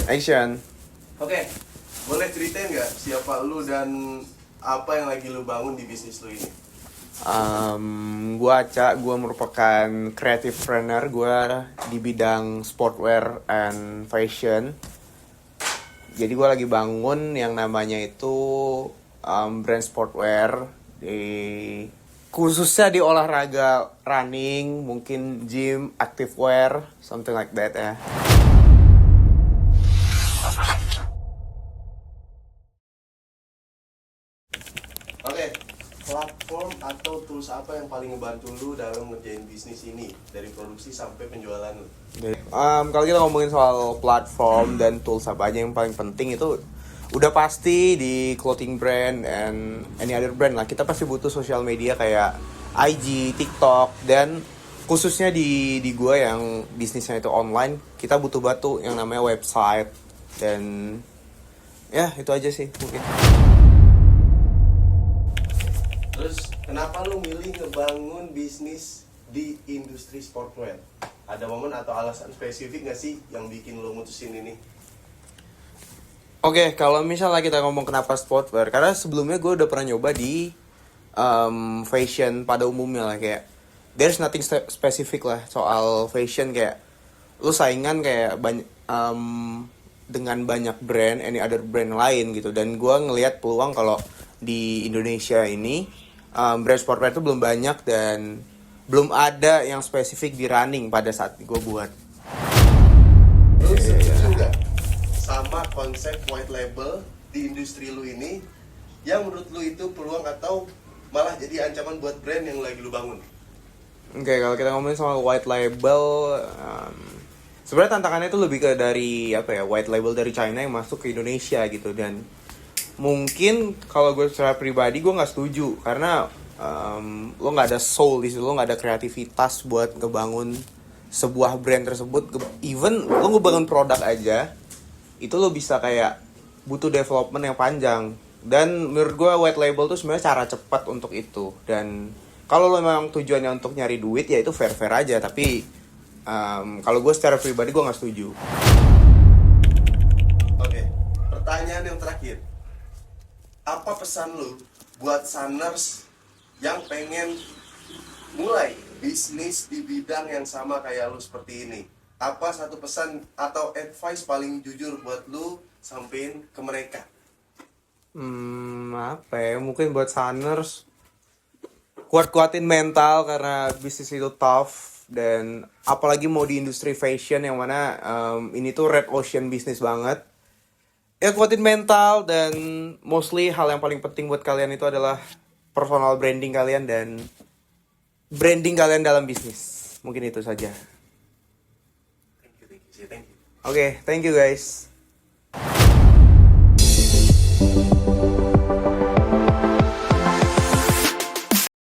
Action. Oke, boleh ceritain nggak siapa lu dan apa yang lagi lu bangun di bisnis lu ini? Gua Aca, gua merupakan creative trainer. Gua di bidang sportwear and fashion. Jadi gua lagi bangun yang namanya itu brand sportwear khususnya di olahraga running, mungkin gym, activewear, something like that ya. Oke, platform atau tools apa yang paling ngebantu lu dalam ngerjain bisnis ini dari produksi sampai penjualan lu? Kalau kita ngomongin soal platform dan tools apa aja yang paling penting itu udah pasti di clothing brand and any other brand lah. Kita pasti butuh social media kayak IG, TikTok, dan khususnya di gua yang bisnisnya itu online, kita butuh batu yang namanya website. Dan ya itu aja sih mungkin. Terus kenapa lu milih ngebangun bisnis di industri sportwear? Ada momen atau alasan spesifik nggak sih yang bikin lu mutusin ini? Oke, kalau misalnya kita ngomong kenapa sportwear, karena sebelumnya gue udah pernah nyoba di fashion pada umumnya lah, kayak there's nothing specific lah soal fashion, kayak lu saingan kayak dengan banyak brand, any other brand lain gitu. Dan gue ngelihat peluang kalau di Indonesia ini brand sportwear itu belum banyak dan belum ada yang spesifik di running pada saat gue buat. Lu setuju nggak sama konsep white label di industri lu ini yang menurut lu itu peluang atau malah jadi ancaman buat brand yang lagi lu bangun? Oke, kalau kita ngomongin soal white label, sebenarnya tantangannya itu lebih ke dari apa ya, white label dari China yang masuk ke Indonesia gitu. Dan mungkin kalau gue secara pribadi gue nggak setuju karena lo nggak ada soul di situ, lo nggak ada kreativitas buat ngebangun sebuah brand tersebut. Even lo ngebangun produk aja itu lo bisa kayak butuh development yang panjang. Dan menurut gue white label tuh sebenarnya cara cepat untuk itu. Dan kalau lo memang tujuannya untuk nyari duit ya itu fair aja. Tapi kalau gue secara pribadi gue nggak setuju. Oke, pertanyaan yang terakhir. Apa pesan lu buat Sunners yang pengen mulai bisnis di bidang yang sama kayak lu seperti ini? Apa satu pesan atau advice paling jujur buat lu sampein ke mereka? Apa ya, mungkin buat Sunners kuat-kuatin mental karena bisnis itu tough. Dan apalagi mau di industri fashion yang mana ini tuh red ocean bisnis banget. Ya kuatin mental, dan mostly hal yang paling penting buat kalian itu adalah personal branding kalian dan branding kalian dalam bisnis. Mungkin itu saja. Thank you. Oke, thank you guys.